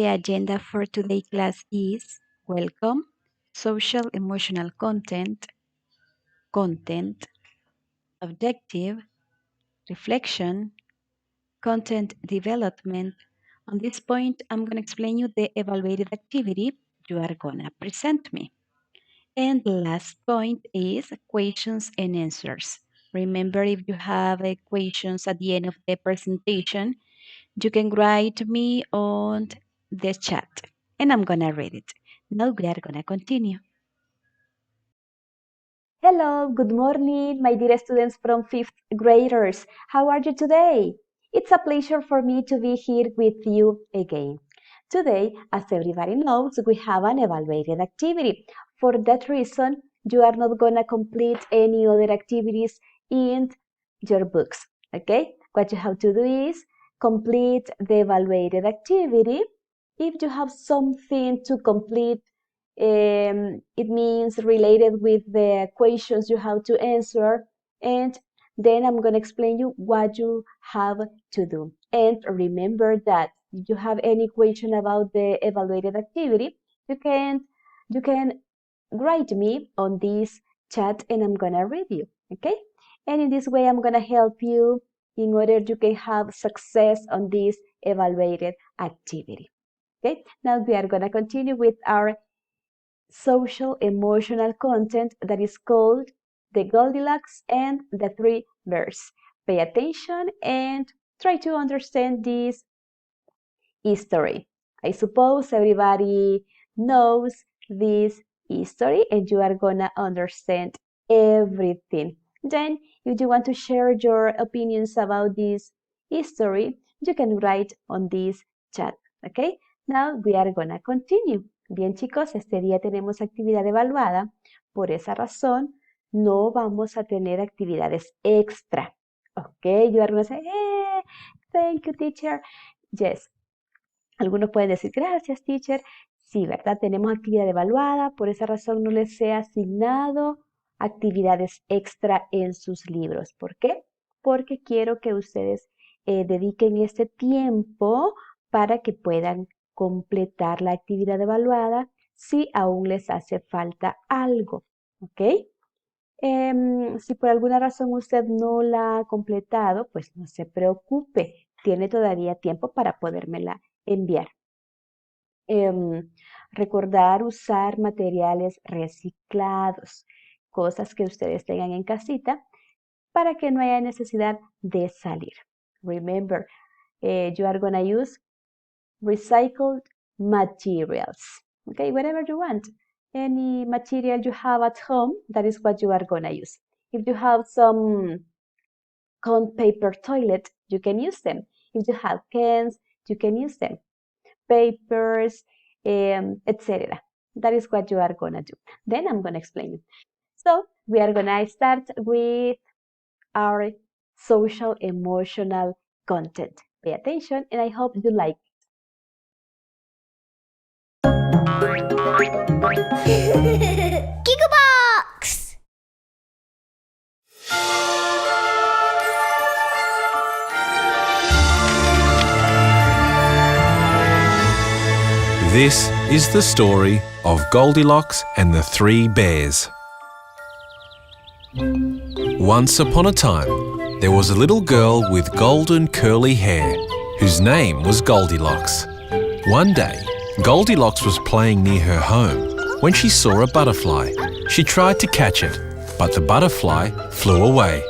the agenda for today's class is welcome, social emotional content, objective, reflection, content development. On this point, I'm going to explain you the evaluated activity you are going to present me. And the last point is questions and answers. Remember, if you have questions at the end of the presentation, you can write me on the chat and I'm gonna read it. Now we are gonna continue. Hello, good morning, my dear students from 5th graders. How are you today? It's a pleasure for me to be here with you again. Today, as everybody knows, we have an evaluated activity. For that reason, you are not going to complete any other activities in your books, okay? What you have to do is complete the evaluated activity. If you have something to complete, it means related with the questions you have to answer, and then I'm going to explain you what you have to do. And remember that if you have any question about the evaluated activity, you can write me on this chat and I'm going to read you, okay? And in this way, I'm going to help you in order you can have success on this evaluated activity. Okay, now we are going to continue with our social emotional content that is called the Goldilocks and the Three Bears. Pay attention and try to understand this history. I suppose everybody knows this history and you are gonna understand everything. Then, if you want to share your opinions about this history, you can write on this chat, okay? Now we are gonna continue. Bien, chicos, este día tenemos actividad evaluada. Por esa razón, no vamos a tener actividades extra. Okay, you are going to say, hey, thank you, teacher. Yes. Algunos pueden decir, gracias, teacher. Sí, ¿verdad? Tenemos actividad evaluada. Por esa razón no les he asignado actividades extra en sus libros. ¿Por qué? Porque quiero que ustedes dediquen este tiempo para que puedan completar la actividad evaluada si aún les hace falta algo, ¿ok? Si por alguna razón usted no la ha completado, pues no se preocupe, tiene todavía tiempo para podérmela enviar. Recordar usar materiales reciclados, cosas que ustedes tengan en casita para que no haya necesidad de salir. Remember, you are going to use recycled materials. Okay, whatever you want. Any material you have at home, that is what you are going to use. If you have some cone paper toilet, you can use them. If you have cans, you can use them. Papers, etc. That is what you are going to do. Then I'm going to explain it. So we are going to start with our social emotional content. Pay attention and I hope you like it. Gigabox! This is the story of Goldilocks and the Three Bears. Once upon a time, there was a little girl with golden curly hair whose name was Goldilocks. One day, Goldilocks was playing near her home when she saw a butterfly. She tried to catch it, but the butterfly flew away.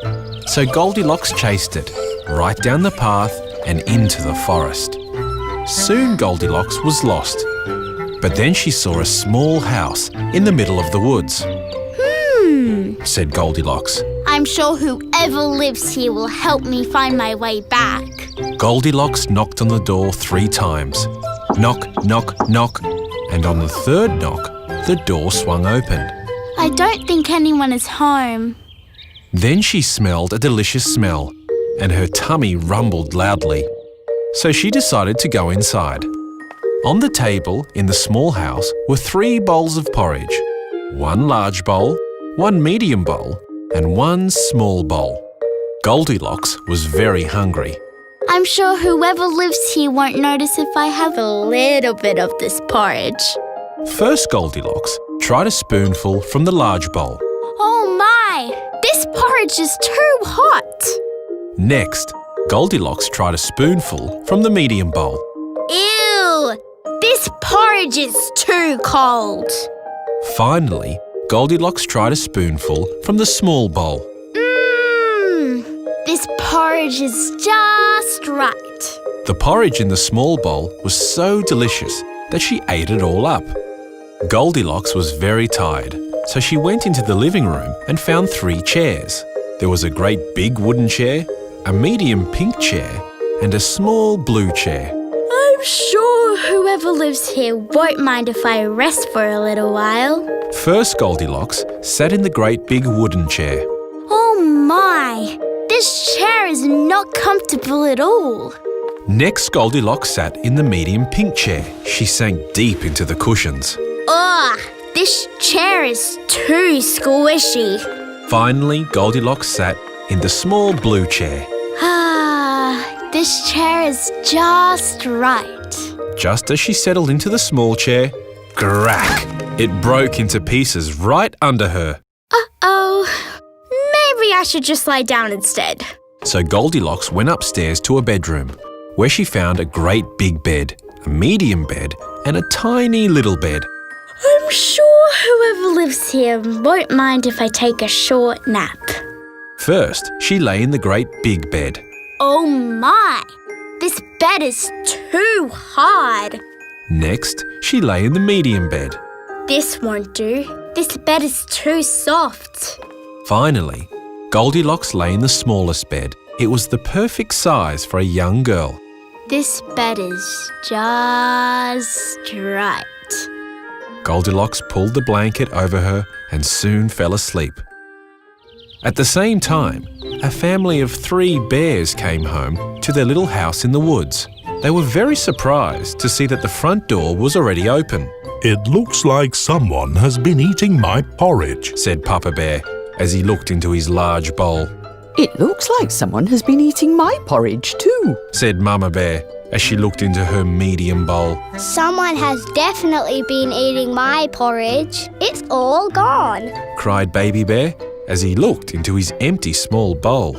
So Goldilocks chased it, right down the path and into the forest. Soon Goldilocks was lost, but then she saw a small house in the middle of the woods. Said Goldilocks. I'm sure whoever lives here will help me find my way back. Goldilocks knocked on the door 3 times. Knock, knock, knock. And on the third knock, the door swung open. I don't think anyone is home. Then she smelled a delicious smell, and her tummy rumbled loudly. So she decided to go inside. On the table in the small house were 3 bowls of porridge. 1 large bowl, 1 medium bowl, and 1 small bowl. Goldilocks was very hungry. I'm sure whoever lives here won't notice if I have a little bit of this porridge. First, Goldilocks tried a spoonful from the large bowl. Oh my! This porridge is too hot! Next, Goldilocks tried a spoonful from the medium bowl. Ew! This porridge is too cold. Finally, Goldilocks tried a spoonful from the small bowl. This porridge is just right. The porridge in the small bowl was so delicious that she ate it all up. Goldilocks was very tired, so she went into the living room and found 3 chairs. There was a great big wooden chair, a medium pink chair, and a small blue chair. I'm sure whoever lives here won't mind if I rest for a little while. First, Goldilocks sat in the great big wooden chair. Oh my! This chair is not comfortable at all. Next, Goldilocks sat in the medium pink chair. She sank deep into the cushions. Ugh! This chair is too squishy. Finally, Goldilocks sat in the small blue chair. This chair is just right. Just as she settled into the small chair, crack! It broke into pieces right under her. Uh-oh. Maybe I should just lie down instead. So Goldilocks went upstairs to a bedroom, where she found a great big bed, a medium bed, and a tiny little bed. I'm sure whoever lives here won't mind if I take a short nap. First, she lay in the great big bed. Oh my! This bed is too hard. Next, she lay in the medium bed. This won't do. This bed is too soft. Finally, Goldilocks lay in the smallest bed. It was the perfect size for a young girl. This bed is just right. Goldilocks pulled the blanket over her and soon fell asleep. At the same time, a family of 3 bears came home to their little house in the woods. They were very surprised to see that the front door was already open. It looks like someone has been eating my porridge, said Papa Bear as he looked into his large bowl. It looks like someone has been eating my porridge too, said Mama Bear as she looked into her medium bowl. Someone has definitely been eating my porridge. It's all gone, cried Baby Bear as he looked into his empty small bowl.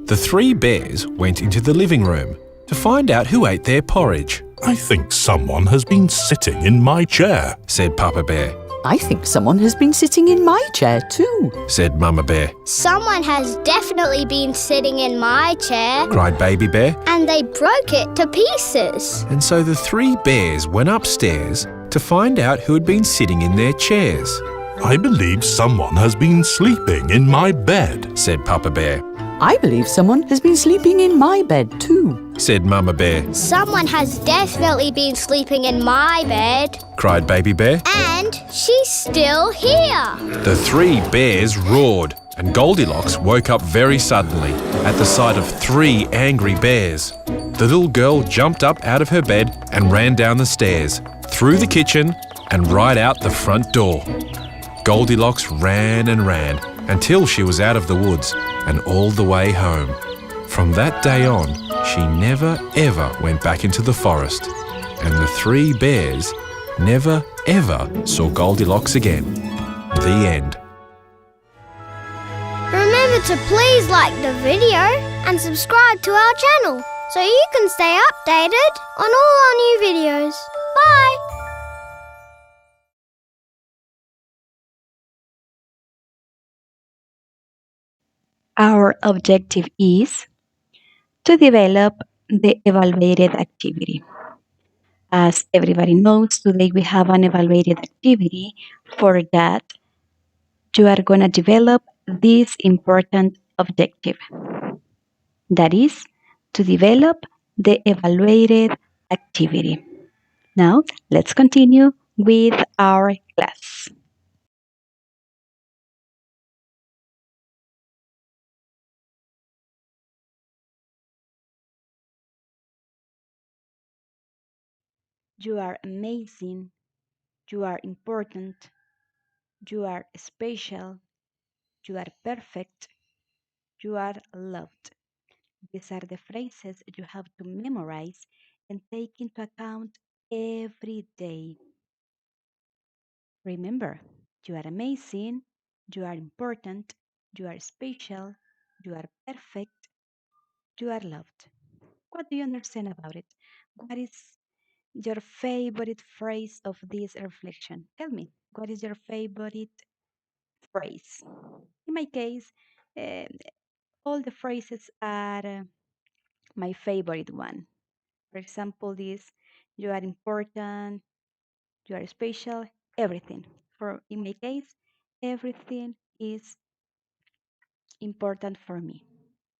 The 3 bears went into the living room to find out who ate their porridge. I think someone has been sitting in my chair, said Papa Bear. I think someone has been sitting in my chair too, said Mama Bear. Someone has definitely been sitting in my chair, cried Baby Bear. And they broke it to pieces. And so the 3 bears went upstairs to find out who had been sitting in their chairs. I believe someone has been sleeping in my bed, said Papa Bear. I believe someone has been sleeping in my bed too, said Mama Bear. Someone has definitely been sleeping in my bed, cried Baby Bear. And she's still here. The 3 bears roared, and Goldilocks woke up very suddenly at the sight of 3 angry bears. The little girl jumped up out of her bed and ran down the stairs, through the kitchen, and right out the front door. Goldilocks ran and ran until she was out of the woods and all the way home. From that day on, she never ever went back into the forest, and the 3 bears never ever saw Goldilocks again. The end. Remember to please like the video and subscribe to our channel so you can stay updated on all our new videos. Bye! Our objective is to develop the evaluated activity. As everybody knows, today we have an evaluated activity. For that, you are going to develop this important objective. That is, to develop the evaluated activity. Now, let's continue with our class. You are amazing. You are important. You are special. You are perfect. You are loved. These are the phrases you have to memorize and take into account every day. Remember, you are amazing, you are important, you are special, you are perfect, you are loved. What do you understand about it? What is your favorite phrase of this reflection? Tell me, what is your favorite phrase? In my case, uh, all the phrases are my favorite one. For example, this you are important, you are special, everything. For in my case, everything is important for me.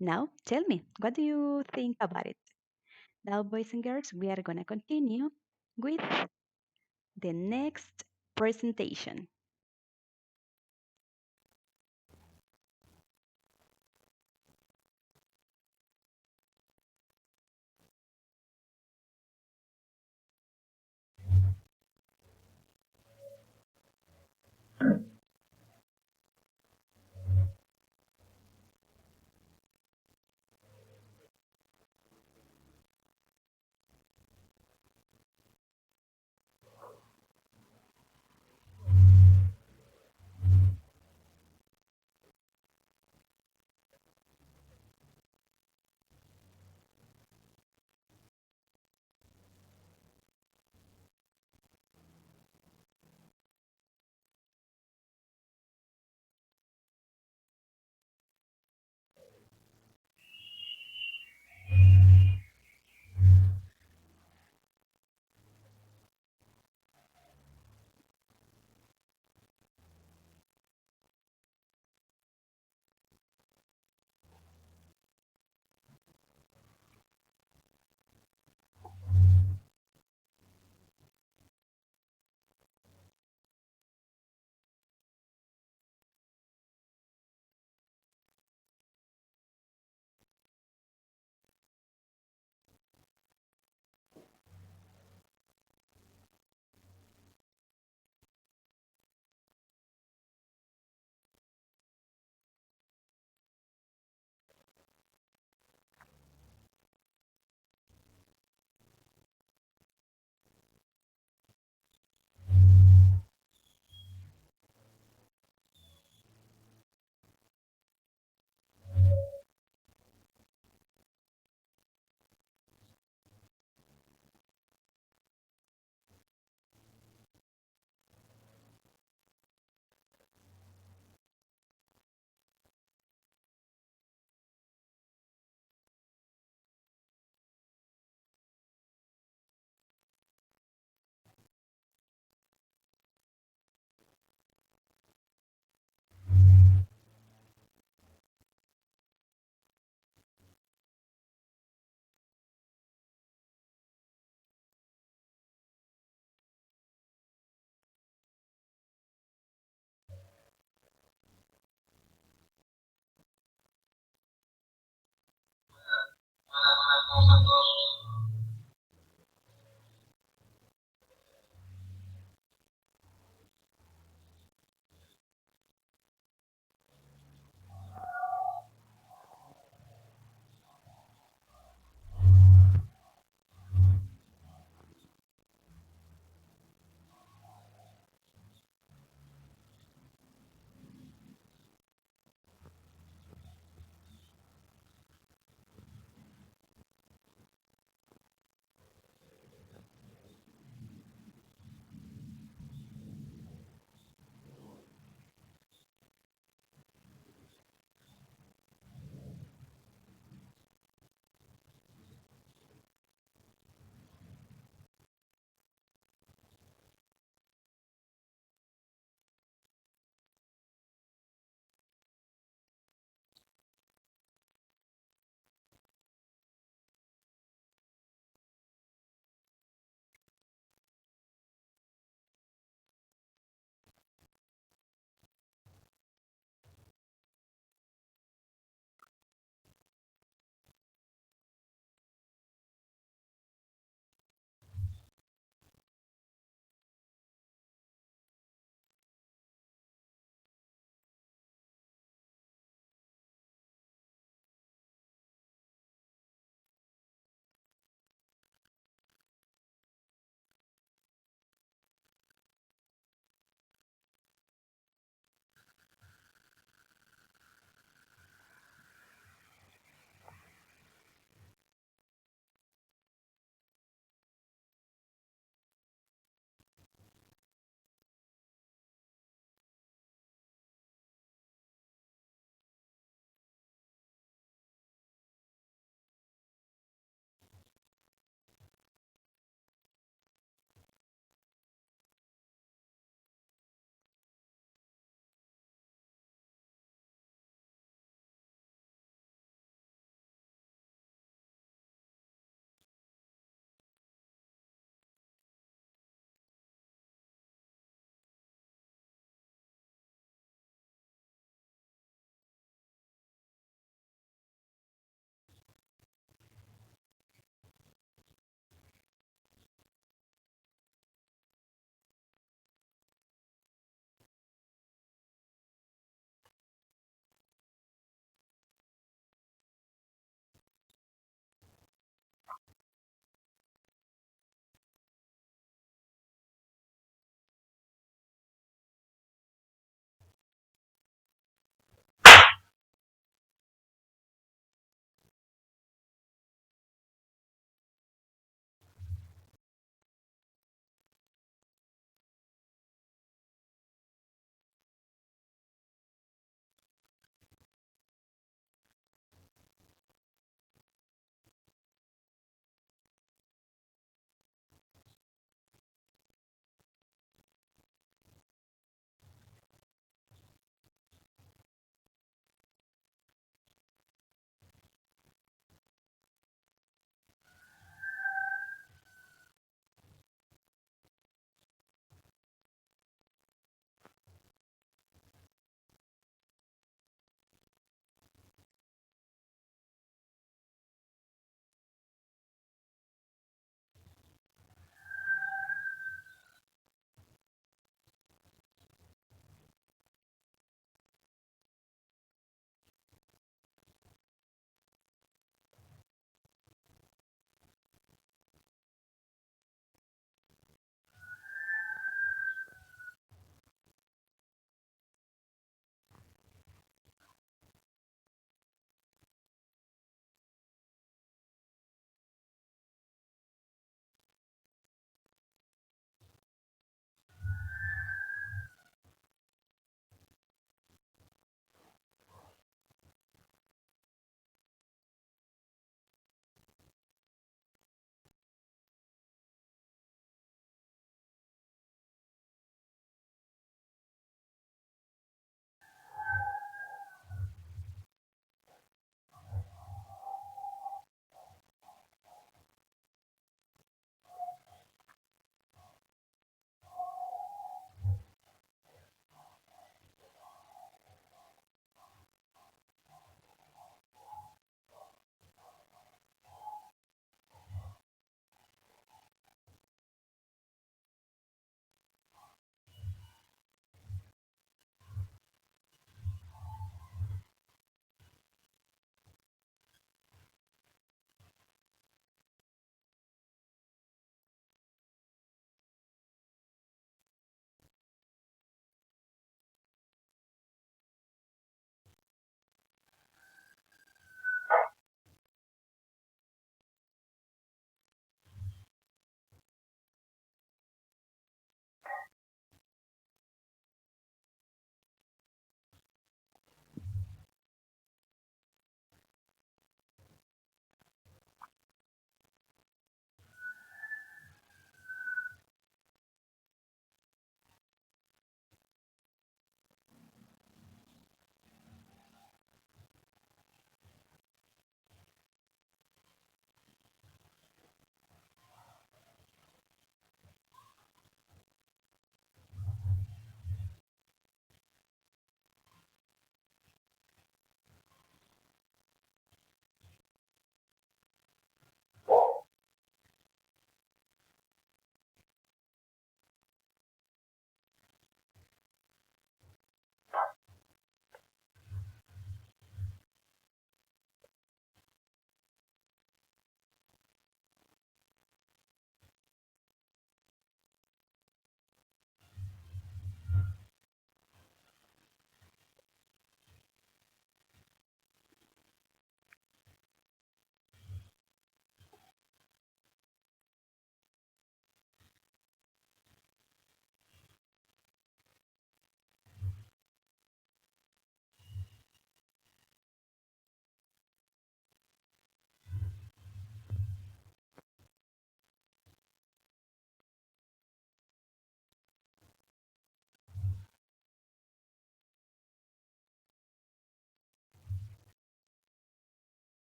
Now, tell me, what do you think about it? Now, boys and girls, we are going to continue with the next presentation.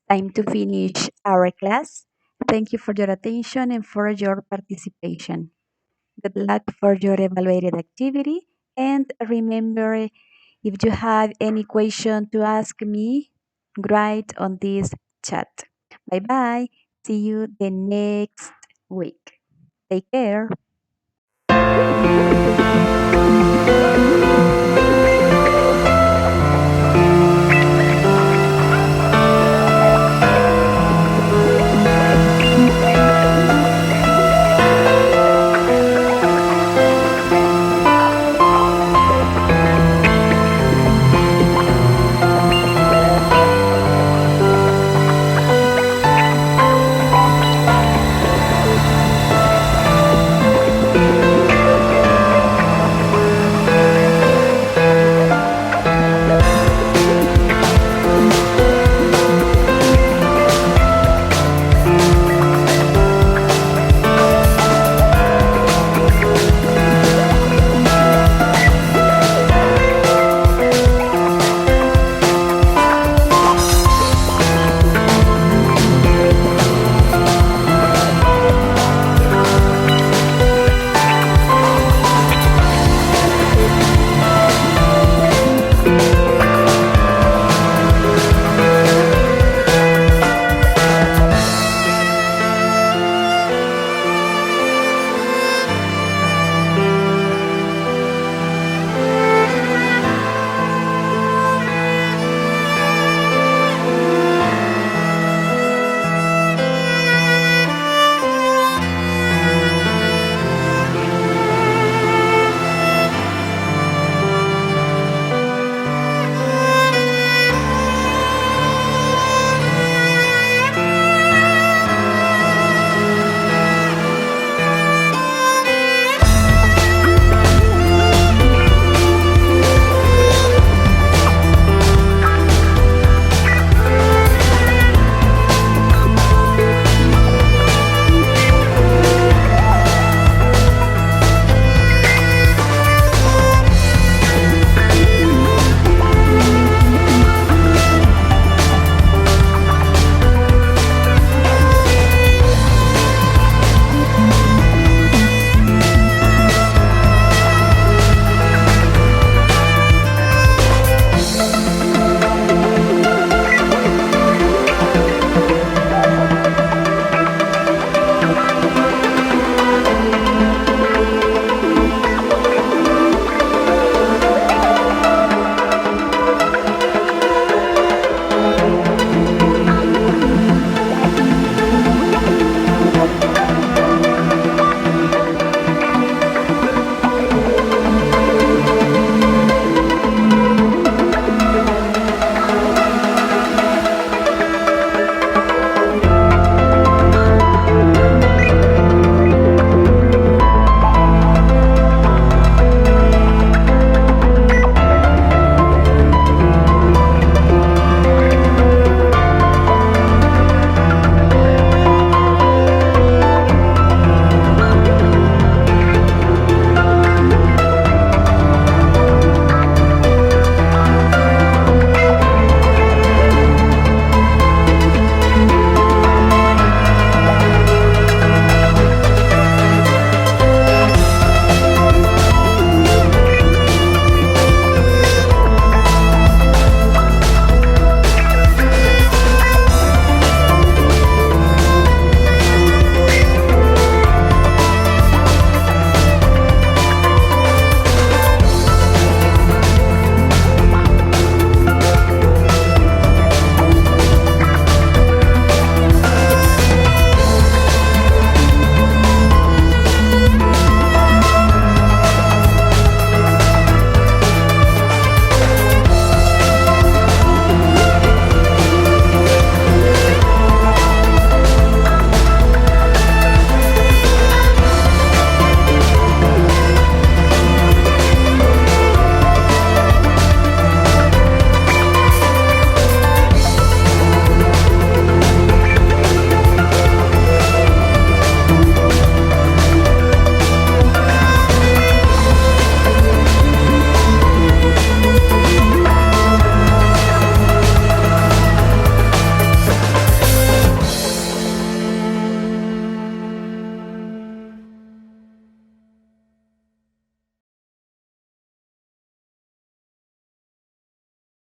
time to finish our class. Thank you for your attention and for your participation. Good luck for your evaluated activity. And remember, if you have any question to ask me, write on this chat. Bye bye. See you the next week. Take care.